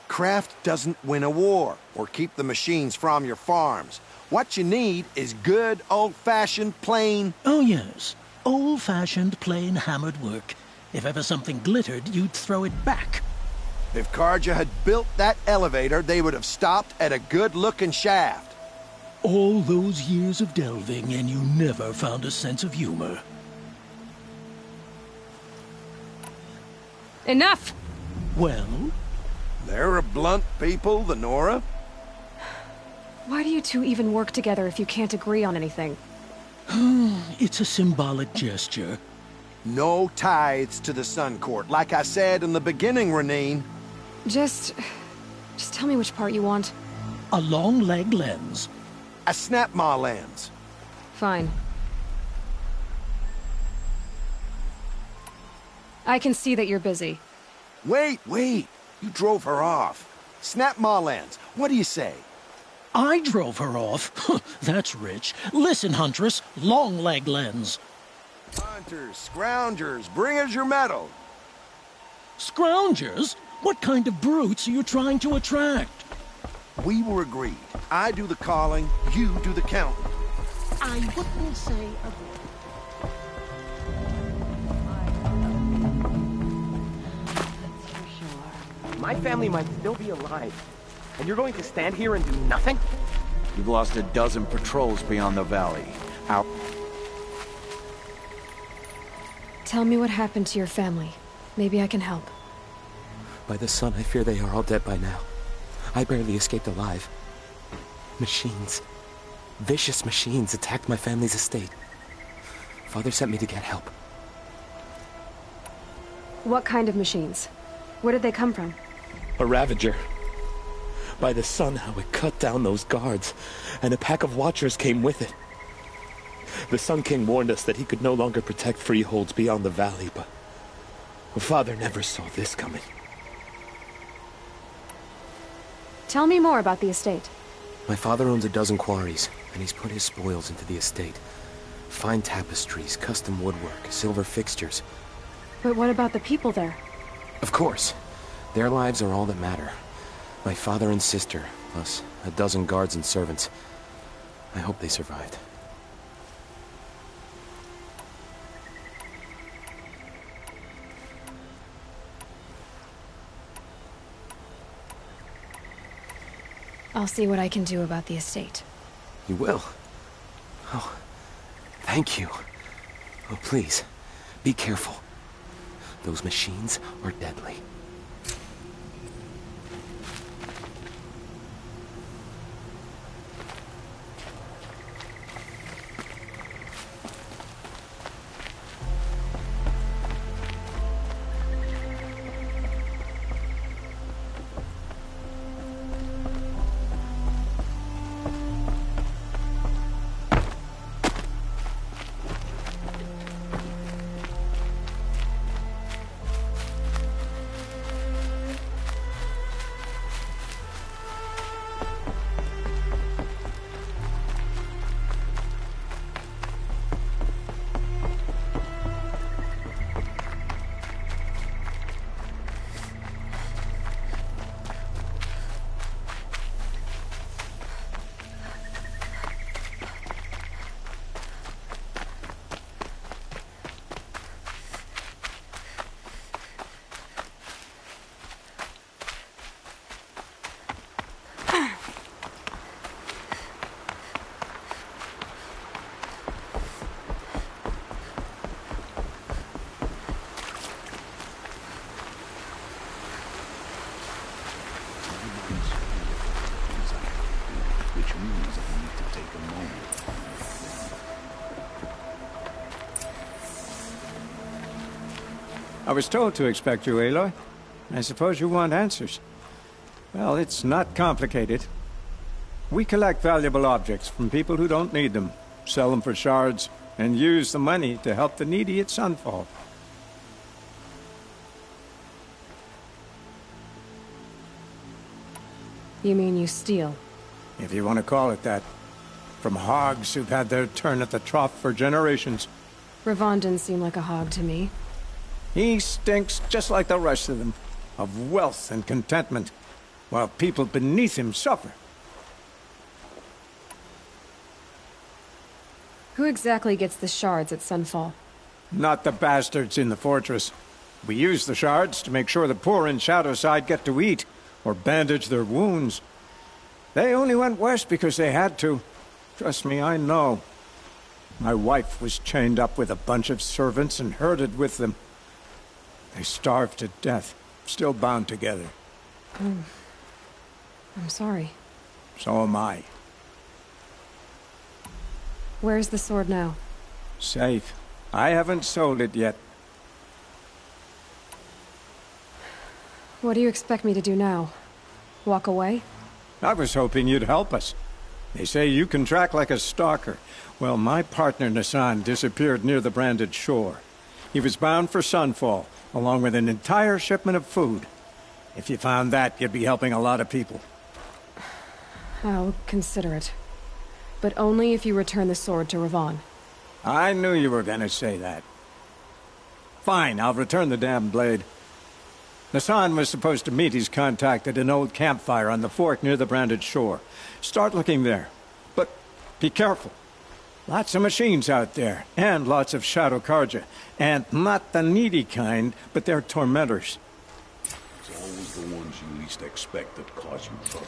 Craft doesn't win a war or keep the machines from your farms. What you need is good, old-fashioned, plain... Oh, yes. Old-fashioned, plain hammered work. If ever something glittered, you'd throw it back. If Carja had built that elevator, they would have stopped at a good-looking shaft. All those years of delving, and you never found a sense of humor. Enough! Well? They're a blunt people, the Nora. Why do you two even work together if you can't agree on anything? It's a symbolic gesture. No tithes to the Sun Court, like I said in the beginning, Renine. Just tell me which part you want. A long-leg lens. A Snap-Maw lens. Fine. I can see that you're busy. Wait. You drove her off. Snap-Maw lens. What do you say? I drove her off? That's rich. Listen, Huntress. Long-leg lens. Hunters, scroungers, bring us your metal. Scroungers? What kind of brutes are you trying to attract? We were agreed. I do the calling, you do the counting. I wouldn't say a word. My family might still be alive, and you're going to stand here and do nothing? You've lost a dozen patrols beyond the valley. Out. Tell me what happened to your family. Maybe I can help. By the sun, I fear they are all dead by now. I barely escaped alive. Machines. Vicious machines attacked my family's estate. Father sent me to get help. What kind of machines? Where did they come from? A Ravager. By the sun, how it cut down those guards, and a pack of watchers came with it. The Sun King warned us that he could no longer protect freeholds beyond the valley, but Father never saw this coming. Tell me more about the estate. My father owns a dozen quarries, and he's put his spoils into the estate. Fine tapestries, custom woodwork, silver fixtures. But what about the people there? Of course. Their lives are all that matter. My father and sister, plus a dozen guards and servants. I hope they survived. I'll see what I can do about the estate. You will? Oh, thank you. Oh, please, be careful. Those machines are deadly. I was told to expect you, Aloy. I suppose you want answers. Well, it's not complicated. We collect valuable objects from people who don't need them, sell them for shards, and use the money to help the needy at Sunfall. You mean you steal? If you want to call it that. From hogs who've had their turn at the trough for generations. Ravon didn't seem like a hog to me. He stinks just like the rest of them, of wealth and contentment, while people beneath him suffer. Who exactly gets the shards at Sunfall? Not the bastards in the fortress. We use the shards to make sure the poor in Shadowside get to eat, or bandage their wounds. They only went west because they had to. Trust me, I know. My wife was chained up with a bunch of servants and herded with them. They starved to death, still bound together. Oh. I'm sorry. So am I. Where's the sword now? Safe. I haven't sold it yet. What do you expect me to do now? Walk away? I was hoping you'd help us. They say you can track like a stalker. Well, my partner Nassan disappeared near the branded shore. He was bound for Sunfall, along with an entire shipment of food. If you found that, you'd be helping a lot of people. I'll consider it. But only if you return the sword to Ravon. I knew you were gonna say that. Fine, I'll return the damn blade. Nassan was supposed to meet his contact at an old campfire on the fork near the branded shore. Start looking there. But be careful. Lots of machines out there, and lots of Shadow Carja. And not the needy kind, but they're tormentors. It's always the ones you least expect that cause you trouble.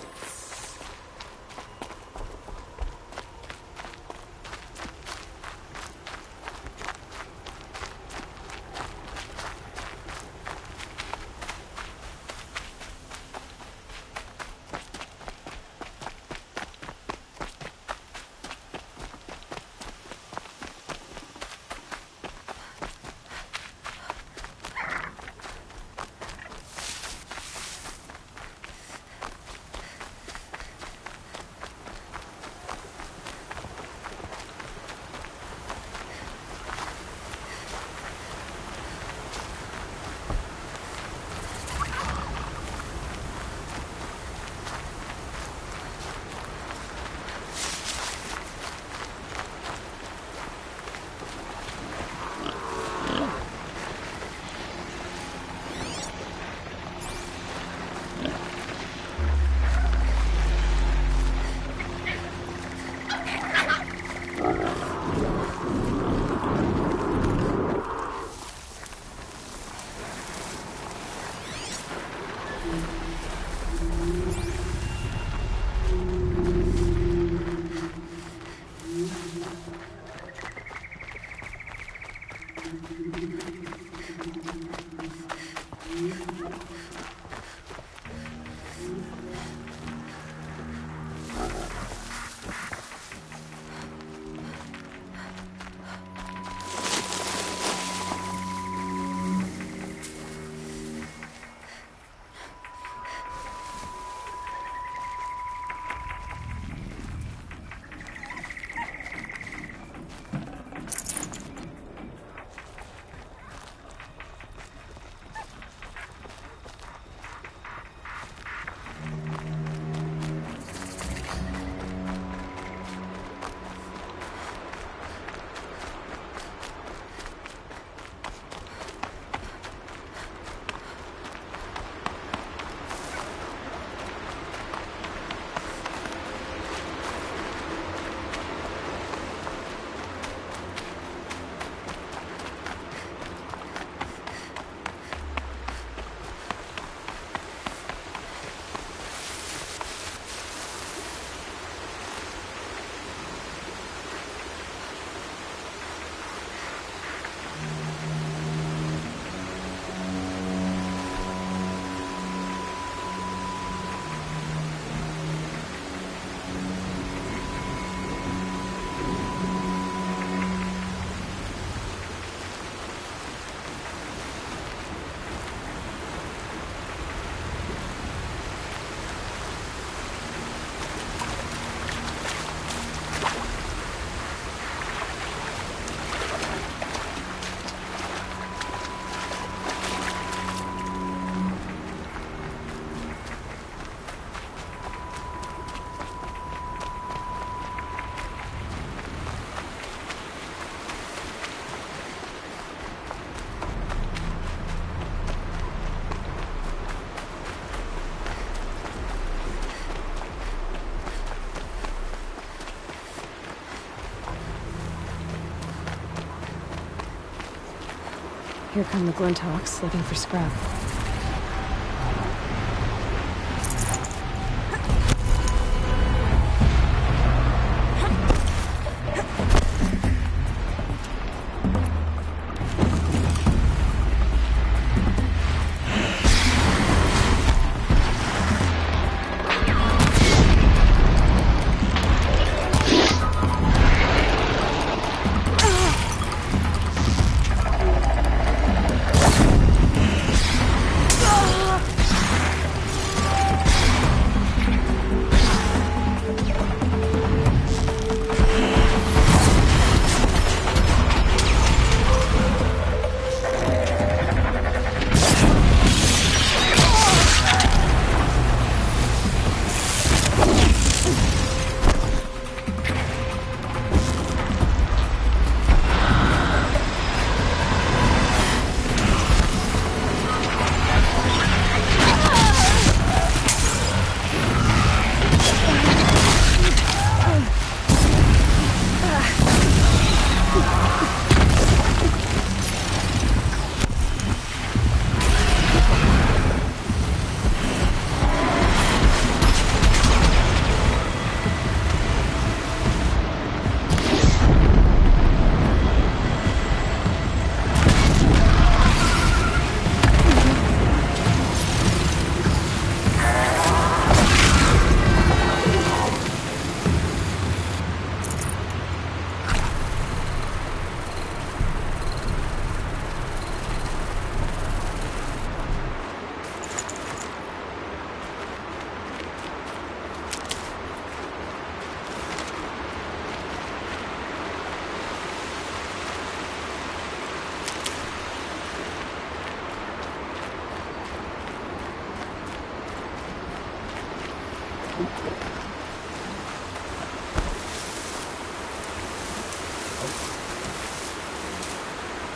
Here come the Glinthawks, looking for scrap.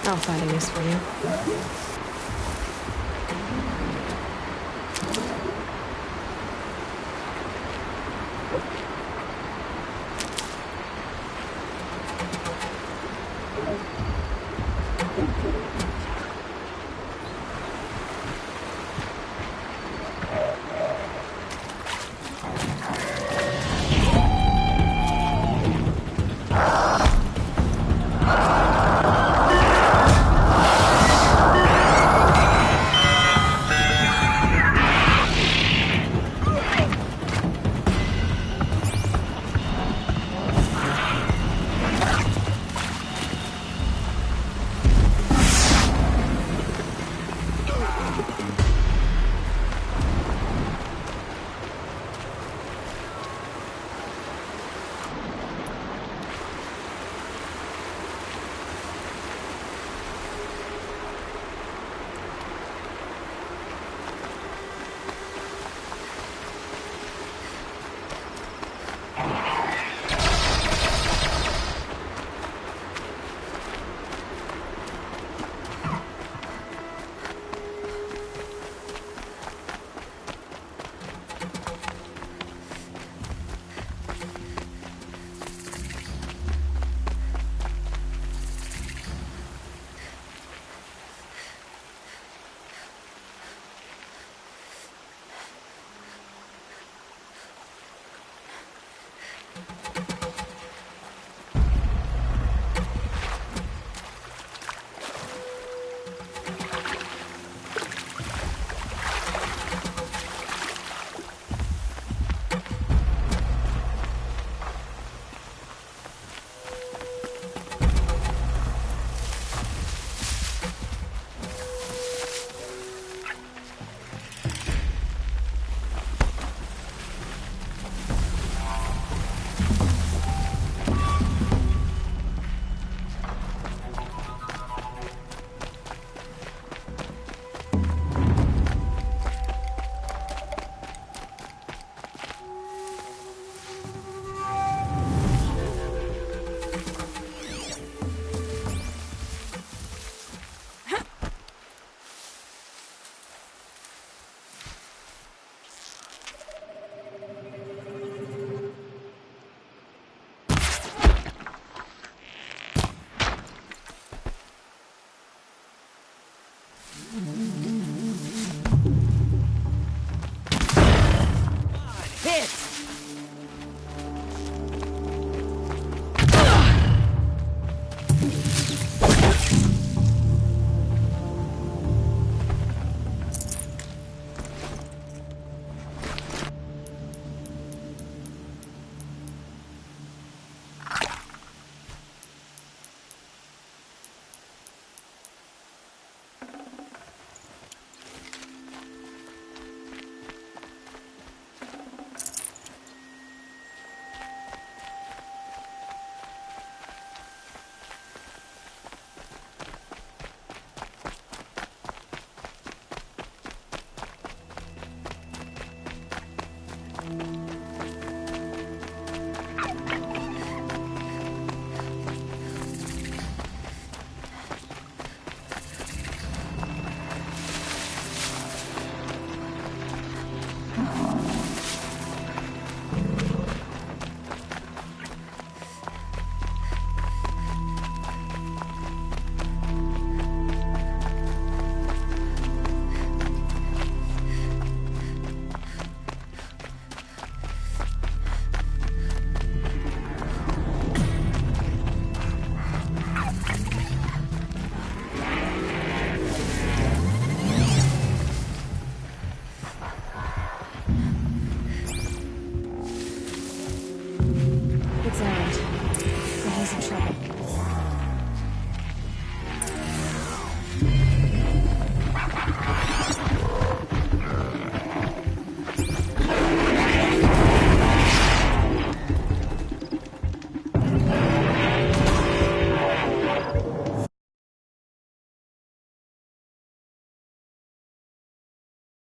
I'll find a use for you.